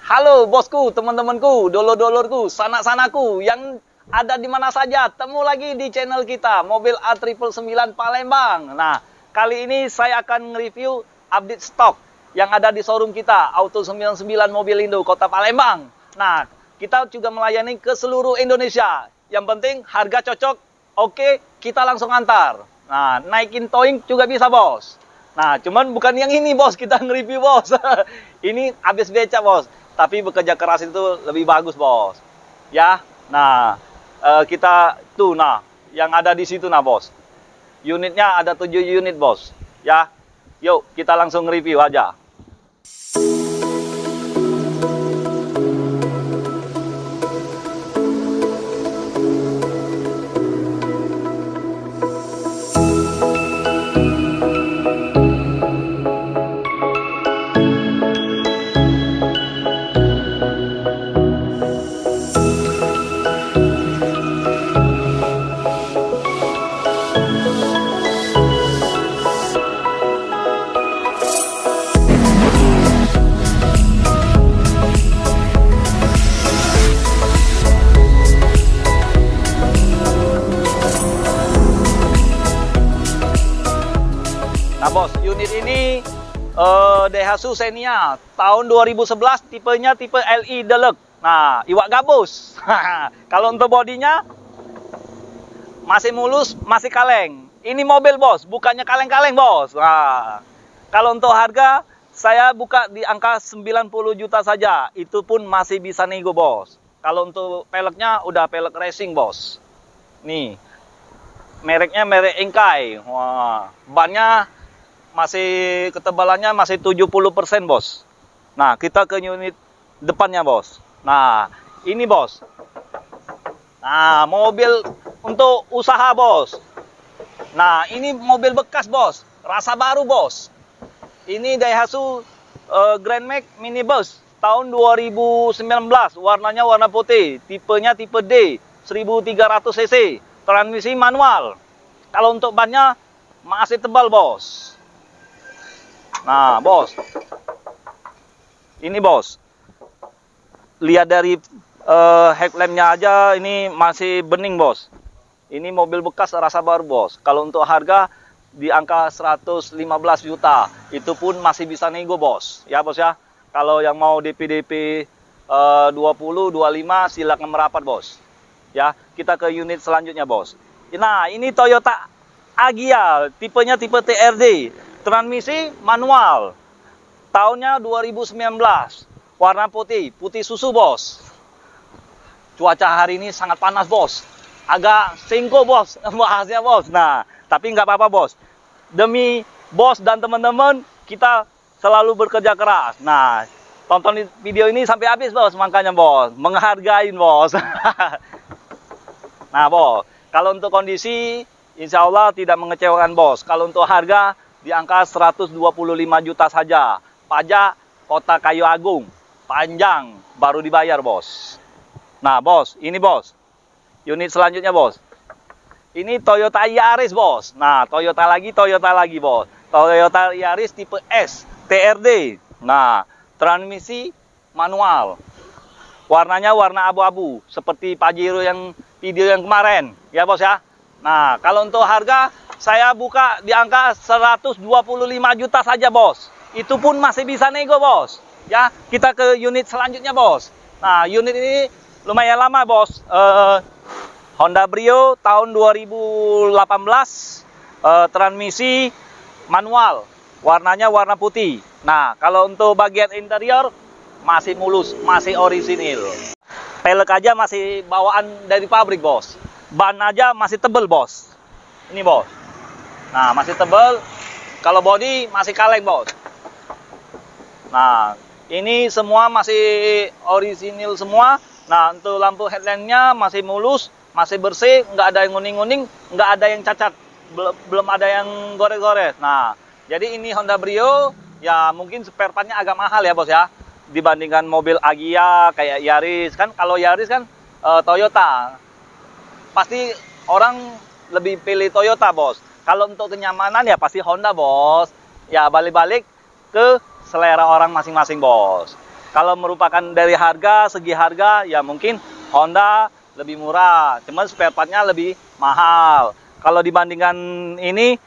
Halo bosku, teman-temanku, dulur-dulurku, sanak-sanaku yang ada di mana saja. Temu lagi di channel kita, Mobil A999 Palembang. Nah, kali ini saya akan nge-review update stok yang ada di showroom kita, Auto 99 Mobilindo, Kota Palembang. Nah, kita juga melayani ke seluruh Indonesia. Yang penting harga cocok, oke, kita langsung antar. Nah, naikin towing juga bisa, bos. Nah, cuman bukan yang ini, bos, kita nge-review, bos. Ini habis beca, bos. Tapi bekerja keras itu lebih bagus, bos. Ya, nah, kita tuh, nah, yang ada di situ, nah, bos. Unitnya ada 7 unit, bos. Ya, yuk kita langsung review aja. Nah, bos, unit ini Daihatsu Xenia tahun 2011, tipenya tipe LI Deluxe. Nah, iwak gabus. Kalau untuk bodinya masih mulus, masih kaleng. Ini mobil, bos, bukannya kaleng-kaleng, bos. Nah, kalau untuk harga saya buka di angka 90 juta saja. Itu pun masih bisa nego, bos. Kalau untuk peleknya udah pelek racing, bos. Nih, mereknya merek Inkai. Wah, bannya masih ketebalannya masih 70%, bos. Nah, kita ke unit depannya, bos. Nah, ini, bos. Nah, mobil untuk usaha, bos. Nah, ini mobil bekas, bos. Rasa baru, bos. Ini Daihatsu Grand Max Minibus tahun 2019. Warnanya warna putih. Tipenya tipe D, 1300 cc. Transmisi manual. Kalau untuk bannya masih tebal, bos. Nah, bos. Ini, bos. Lihat dari headlampnya aja ini masih bening, bos. Ini mobil bekas rasa baru, bos. Kalau untuk harga di angka 115 juta. Itu pun masih bisa nego, bos. Ya, bos ya. Kalau yang mau DP 20, 25 silakan merapat, bos. Ya, kita ke unit selanjutnya, bos. Nah, ini Toyota Agya, tipenya tipe TRD. Transmisi manual. Tahunnya 2019. Warna putih, putih susu, bos. Cuaca hari ini sangat panas, bos. Agak singko, bos, bahasnya, bos. Nah, tapi nggak apa-apa, bos. Demi bos dan teman-teman, kita selalu bekerja keras. Nah, tonton video ini sampai habis, bos. Makanya, bos, menghargain, bos. Nah, bos, kalau untuk kondisi, insya Allah tidak mengecewakan, bos. Kalau untuk harga, di angka 125 juta saja. Pajak Kota Kayu Agung. Panjang, baru dibayar, bos. Nah, bos, ini, bos. Unit selanjutnya, bos. Ini Toyota Yaris, bos. Nah, Toyota lagi, bos. Toyota Yaris tipe S, TRD. Nah, transmisi manual. Warnanya warna abu-abu. Seperti Pajero yang video yang kemarin. Ya, bos, ya. Nah, kalau untuk harga, saya buka di angka 125 juta saja, bos. Itu pun masih bisa nego, bos. Ya, kita ke unit selanjutnya, bos. Nah, unit ini lumayan lama, bos. Honda Brio tahun 2018. Transmisi manual. Warnanya warna putih. Nah, kalau untuk bagian interior masih mulus, masih orisinil. Pelek aja masih bawaan dari pabrik, bos. Ban aja masih tebel, bos. Ini, bos. Nah, masih tebal. Kalau body masih kaleng, bos. Nah, ini semua masih orisinil semua. Nah, untuk lampu headlampnya masih mulus, masih bersih, nggak ada yang nguning-nguning, nggak ada yang cacat, belum ada yang gores-gores. Nah, jadi ini Honda Brio, ya mungkin spare partnya agak mahal ya, bos ya. Dibandingkan mobil Agya kayak Yaris kan. Kalau Yaris kan Toyota. Pasti orang lebih pilih Toyota, bos. Kalau untuk kenyamanan ya pasti Honda, bos. Ya balik-balik ke selera orang masing-masing, bos. Kalau merupakan dari segi harga, ya mungkin Honda lebih murah, cuman spare partnya lebih mahal. Kalau dibandingkan ini,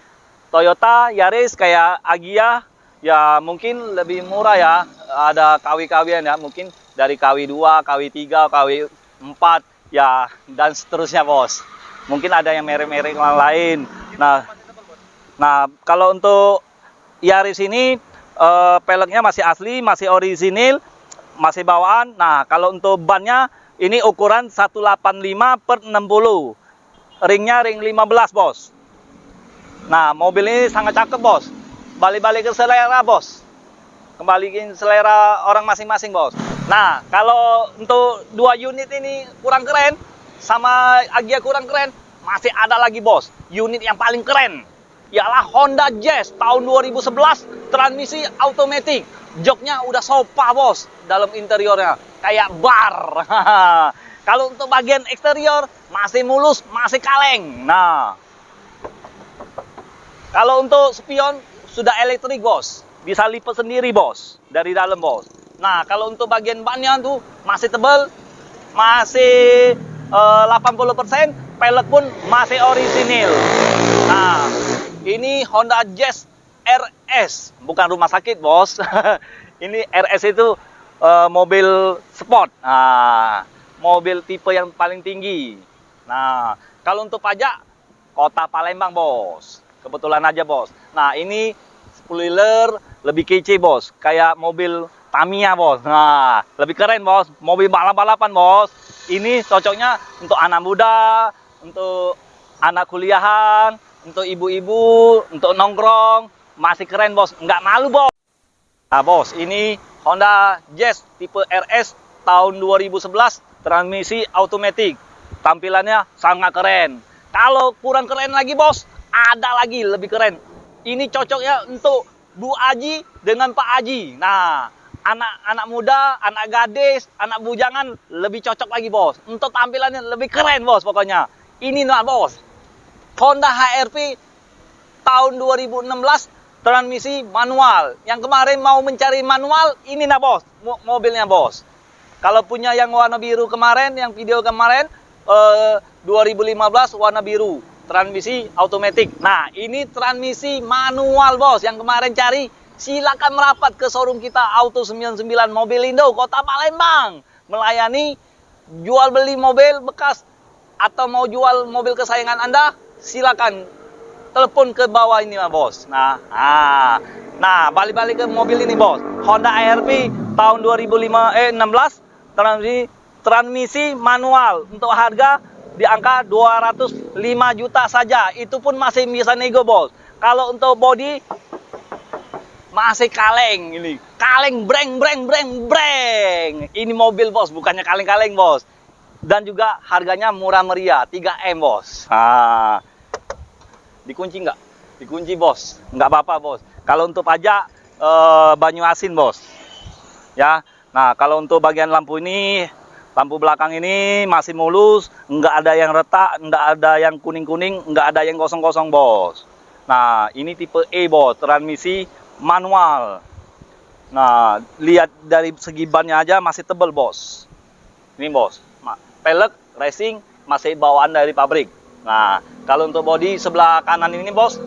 Toyota Yaris kayak Agya, ya mungkin lebih murah ya. Ada KW-KW-an ya, mungkin dari KW2, KW3, KW4, ya dan seterusnya bos. Mungkin ada yang merek-merek lain. Nah, kalau untuk Yaris ini peleknya masih asli, masih orisinil, masih bawaan. Nah, kalau untuk bannya ini ukuran 185/60. Ringnya ring 15, bos. Nah, mobil ini sangat cakep, bos. Balik-balik ke selera, bos. Kembaliin selera orang masing-masing, bos. Nah, kalau untuk 2 unit ini kurang keren, sama Agya kurang keren, masih ada lagi, bos. Unit yang paling keren ialah Honda Jazz tahun 2011, transmisi automatic. Joknya udah sopa, bos, dalam interiornya. Kayak bar. Kalau untuk bagian eksterior, masih mulus, masih kaleng. Nah, kalau untuk spion, sudah elektrik, bos. Bisa lipat sendiri, bos, dari dalam, bos. Nah, kalau untuk bagian bannya tuh masih tebal, masih 80%, pelek pun masih orisinil. Nah, ini Honda Jazz RS, bukan rumah sakit, bos. Ini RS itu mobil sport. Nah, mobil tipe yang paling tinggi. Nah, kalau untuk pajak, Kota Palembang, bos. Kebetulan aja, bos. Nah, ini spoiler lebih kece, bos. Kayak mobil Tamiya, bos. Nah, lebih keren, bos. Mobil balap-balapan, bos. Ini cocoknya untuk anak muda, untuk anak kuliahan, untuk ibu-ibu, untuk nongkrong. Masih keren, bos. Nggak malu, bos. Nah, bos, ini Honda Jazz tipe RS tahun 2011, transmisi automatic. Tampilannya sangat keren. Kalau kurang keren lagi, bos, ada lagi lebih keren. Ini cocoknya untuk Bu Aji dengan Pak Aji. Nah, anak-anak muda, anak gadis, anak bujangan lebih cocok lagi, bos. Untuk tampilannya lebih keren, bos, pokoknya. Ini nah, bos. Honda HR-V tahun 2016, transmisi manual. Yang kemarin mau mencari manual, ini nah, bos, mobilnya, bos. Kalau punya yang warna biru kemarin, yang video kemarin, 2015 warna biru, transmisi automatic. Nah, ini transmisi manual, bos. Yang kemarin cari, silakan merapat ke showroom kita Auto 99 Mobilindo, Kota Palembang. Melayani jual beli mobil bekas atau mau jual mobil kesayangan Anda, silakan telepon ke bawah ini, bos. Nah, balik-balik ke mobil ini, bos. Honda HR-V tahun 2016, transmisi manual. Untuk harga di angka 205 juta saja. Itu pun masih bisa nego, bos. Kalau untuk body masih kaleng ini. Kaleng breng. Ini mobil, bos, bukannya kaleng-kaleng, bos. Dan juga harganya murah meriah, 3M, bos. Nah, dikunci nggak? Dikunci, bos. Nggak apa-apa, bos. Kalau untuk pajak, banyu asin, bos. Ya. Nah, kalau untuk bagian lampu ini, lampu belakang ini masih mulus, nggak ada yang retak, nggak ada yang kuning-kuning, nggak ada yang kosong-kosong, bos. Nah, ini tipe E, bos, transmisi manual. Nah, lihat dari segi bannya aja masih tebal, bos. Ini, bos, pelek racing masih bawaan dari pabrik. Nah, kalau untuk bodi sebelah kanan ini, bos,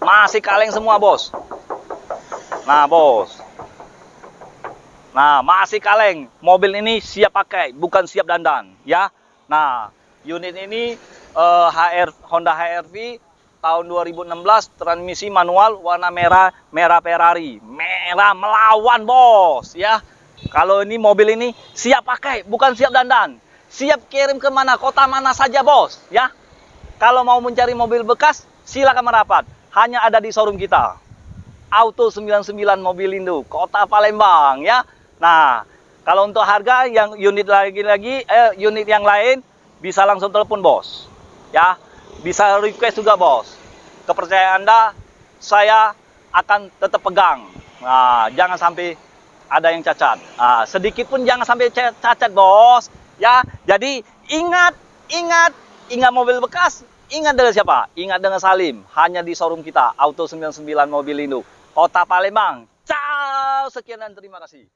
masih kaleng semua, bos. Nah, bos. Nah, masih kaleng. Mobil ini siap pakai, bukan siap dandan, ya. Nah, unit ini Honda HR-V tahun 2016, transmisi manual, warna merah Ferrari. Merah melawan, bos, ya. Kalau ini mobil ini siap pakai, bukan siap dandan. Siap kirim ke mana, kota mana saja, bos, ya. Kalau mau mencari mobil bekas, silakan merapat. Hanya ada di showroom kita. Auto 99 Mobilindo, Kota Palembang, ya. Nah, kalau untuk harga yang unit unit yang lain bisa langsung telepon, bos. Ya, bisa request juga, bos. Kepercayaan Anda saya akan tetap pegang. Nah, jangan sampai ada yang cacat. Nah, sedikit pun jangan sampai cacat, bos. Ya, jadi ingat mobil bekas. Ingat dengan siapa? Ingat dengan Salim. Hanya di showroom kita, Auto 99 Mobilindo, Kota Palembang. Ciao, sekian dan terima kasih.